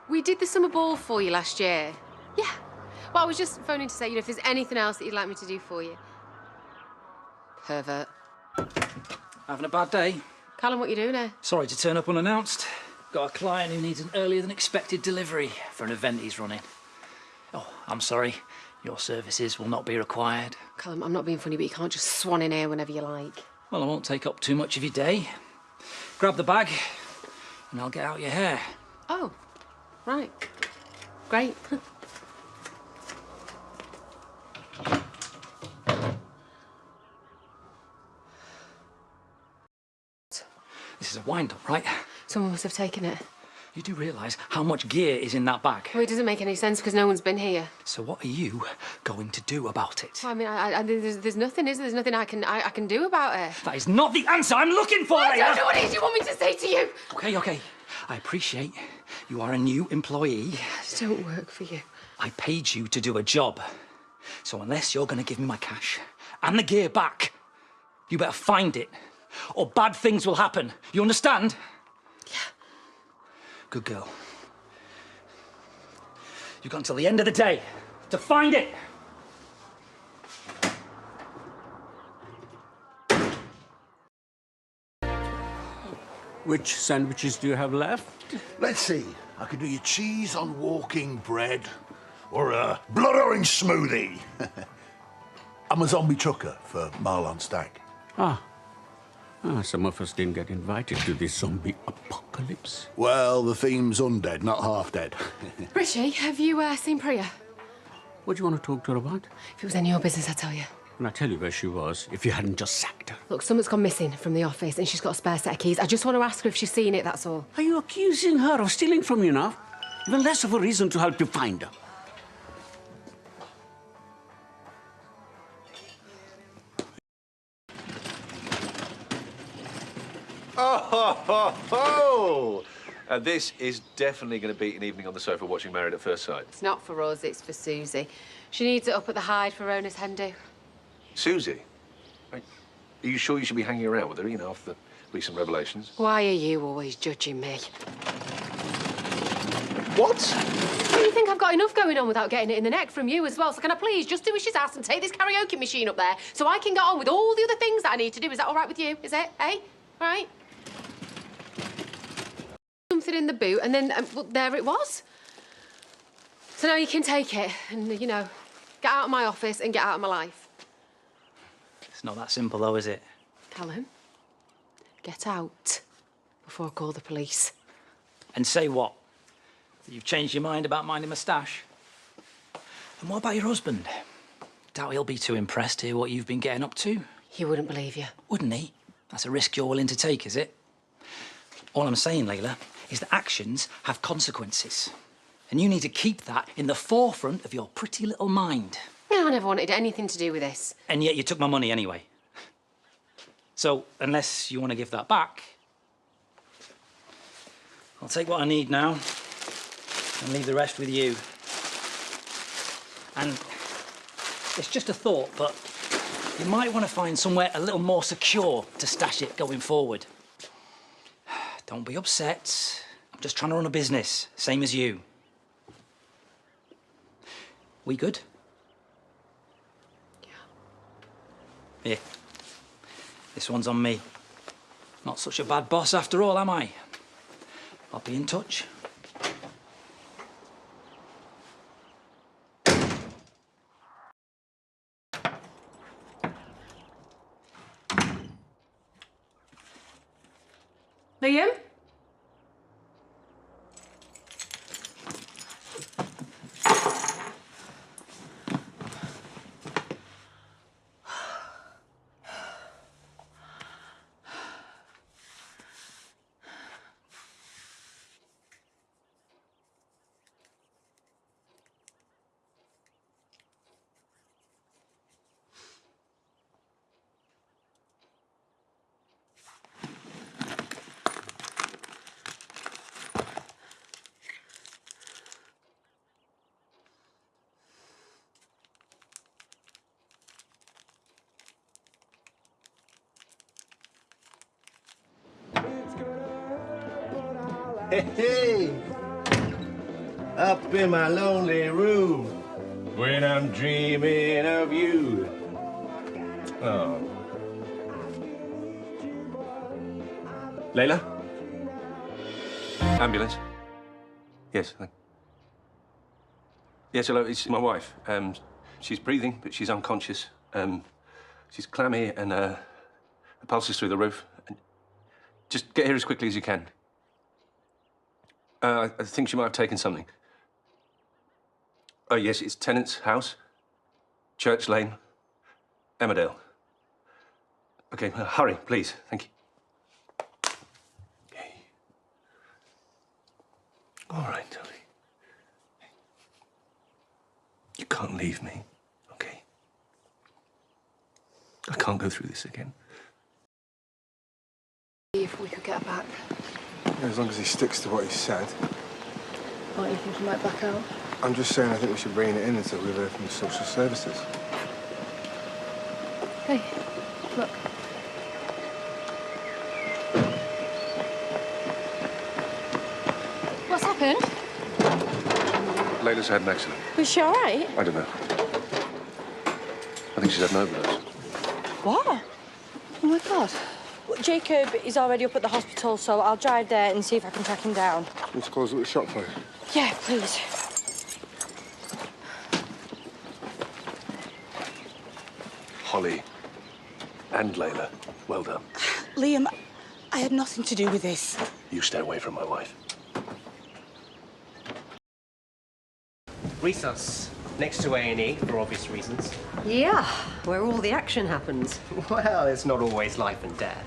We did the summer ball for you last year. Yeah. Well, I was just phoning to say, if there's anything else that you'd like me to do for you. Pervert. Having a bad day? Callum, what you doing here? Sorry to turn up unannounced. Got a client who needs an earlier than expected delivery for an event he's running. Oh, I'm sorry. Your services will not be required. Callum, I'm not being funny, but you can't just swan in here whenever you like. Well, I won't take up too much of your day. Grab the bag and I'll get out your hair. Oh, right. Great. This is a wind-up, right? Someone must have taken it. You do realise how much gear is in that bag? Well, it doesn't make any sense because no one's been here. So what are you going to do about it? Well, I mean, there's nothing, is there? There's nothing I can do about it. That is not the answer I'm looking for, I Leyla! don't know what it is you want me to say to you. OK. I appreciate you are a new employee. I just don't work for you. I paid you to do a job. So unless you're going to give me my cash and the gear back, you better find it, or bad things will happen. You understand? Yeah. Good girl. You've got until the end of the day to find it. Which sandwiches do you have left? Let's see. I could do your cheese on walking bread, or a blood orange smoothie. I'm a zombie trucker for Marlon Stag. Some of us didn't get invited to this zombie apocalypse. Well, the theme's undead, not half dead. Richie, have you seen Priya? What do you want to talk to her about? If it was any of your business, I'd tell you. And I'd tell you where she was if you hadn't just sacked her. Look, someone's gone missing from the office and she's got a spare set of keys. I just want to ask her if she's seen it, that's all. Are you accusing her of stealing from you now? Even less of a reason to help you find her. Oh! And this is definitely going to be an evening on the sofa watching Married at First Sight. It's not for us, it's for Susie. She needs it up at the Hyde for Rona's hen do. Susie? Are you sure you should be hanging around with her, after the recent revelations? Why are you always judging me? What? Do you think I've got enough going on without getting it in the neck from you as well? So can I please just do as she's asked and take this karaoke machine up there so I can get on with all the other things that I need to do? Is that all right with you? Is it? Eh? All right? Something in the boot, and then, well, there it was. So now you can take it and, get out of my office and get out of my life. It's not that simple, though, is it? Callum, get out before I call the police. And say what? You've changed your mind about minding my stash? And what about your husband? Doubt he'll be too impressed to hear what you've been getting up to. He wouldn't believe you. Wouldn't he? That's a risk you're willing to take, is it? All I'm saying, Leyla, is that actions have consequences. And you need to keep that in the forefront of your pretty little mind. No, I never wanted anything to do with this. And yet you took my money anyway. So, unless you want to give that back, I'll take what I need now and leave the rest with you. And it's just a thought, but you might want to find somewhere a little more secure to stash it going forward. Don't be upset. I'm just trying to run a business, same as you. We good? Yeah. Here. This one's on me. Not such a bad boss after all, am I? I'll be in touch. Liam? Hey! up in my lonely room when I'm dreaming of you. Oh. Leyla? Ambulance? Yes. Yes, hello, it's my wife. She's breathing, but she's unconscious. She's clammy and her pulse is through the roof. Just get here as quickly as you can. I think she might have taken something. Oh, yes, it's Tennant's house, Church Lane, Emmerdale. OK, hurry, please. Thank you. OK. All right, Tony. You can't leave me, OK? I can't go through this again. If we could get her back. Yeah, as long as he sticks to what he said. Aren't you think he might back out? I'm just saying I think we should bring it in until we've heard from the social services. Hey, look. What's happened? Leyla's had an accident. Was she all right? I don't know. I think she's had an overdose. What? Oh, my God. Jacob is already up at the hospital, so I'll drive there and see if I can track him down. Let's close up the shop for you. Yeah, please. Holly and Leyla, well done. Liam, I had nothing to do with this. You stay away from my wife. Resus, next to A&E, for obvious reasons. Yeah, where all the action happens. Well, it's not always life and death.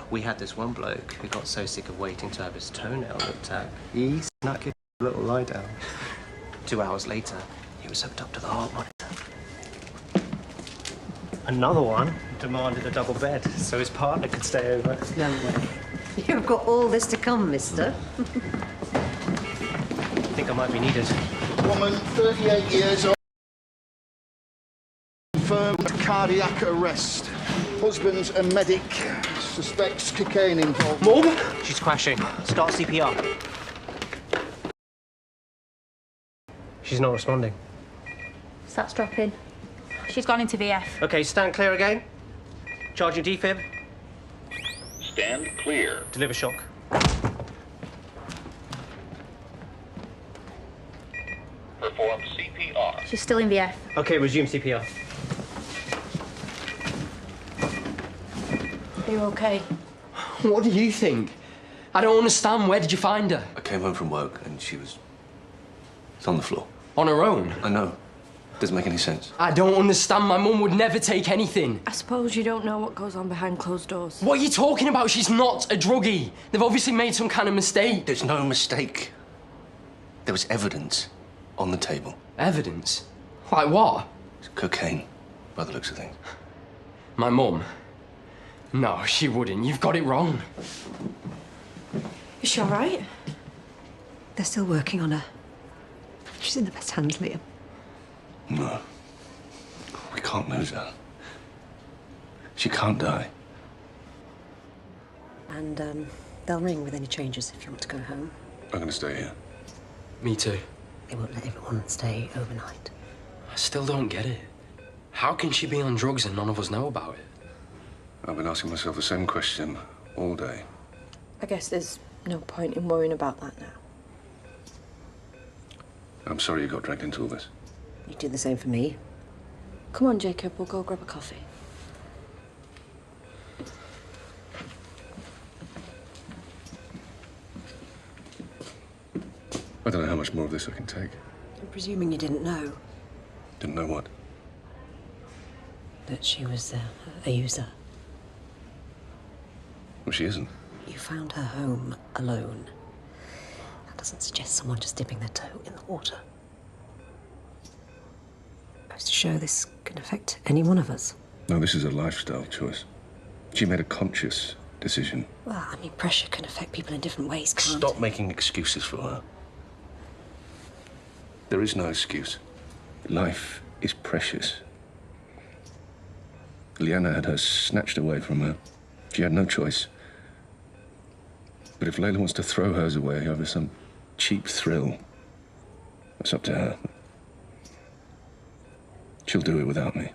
We had this one bloke who got so sick of waiting to have his toenail looked at, he snuck his little lie down. 2 hours later, he was hooked up to the heart monitor. Another one demanded a double bed so his partner could stay over. No way. You've got all this to come, mister. I think I might be needed. Woman, 38 years old, confirmed cardiac arrest. Husband's a medic, suspects cocaine involved. Morgan? She's crashing. Start CPR. She's not responding. Starts dropping. She's gone into VF. OK, stand clear again. Charging defib. Stand clear. Deliver shock. Perform CPR. She's still in VF. OK, resume CPR. Are you OK? What do you think? I don't understand. Where did you find her? I came home from work and she was on the floor. On her own? I know. Doesn't make any sense. I don't understand. My mum would never take anything. I suppose you don't know what goes on behind closed doors. What are you talking about? She's not a druggie. They've obviously made some kind of mistake. There's no mistake. There was evidence on the table. Evidence? Like what? Cocaine, by the looks of things. My mum? No, she wouldn't. You've got it wrong. Is she all right? They're still working on her. She's in the best hands, Liam. No. We can't lose her. She can't die. And, they'll ring with any changes if you want to go home. I'm going to stay here. Me too. They won't let everyone stay overnight. I still don't get it. How can she be on drugs and none of us know about it? I've been asking myself the same question all day. I guess there's no point in worrying about that now. I'm sorry you got dragged into all this. You do the same for me. Come on, Jacob, we'll go grab a coffee. I don't know how much more of this I can take. I'm presuming you didn't know Didn't know what. that she was a user. Well, she isn't. You found her home alone. That doesn't suggest someone just dipping their toe in the water. Goes to show this can affect any one of us. No, this is a lifestyle choice. She made a conscious decision. Well, I mean, pressure can affect people in different ways, can't Stop making excuses for her. There is no excuse. Life is precious. Leanna had her snatched away from her. She had no choice. But if Leyla wants to throw hers away over some cheap thrill, That's up to her. She'll do it without me.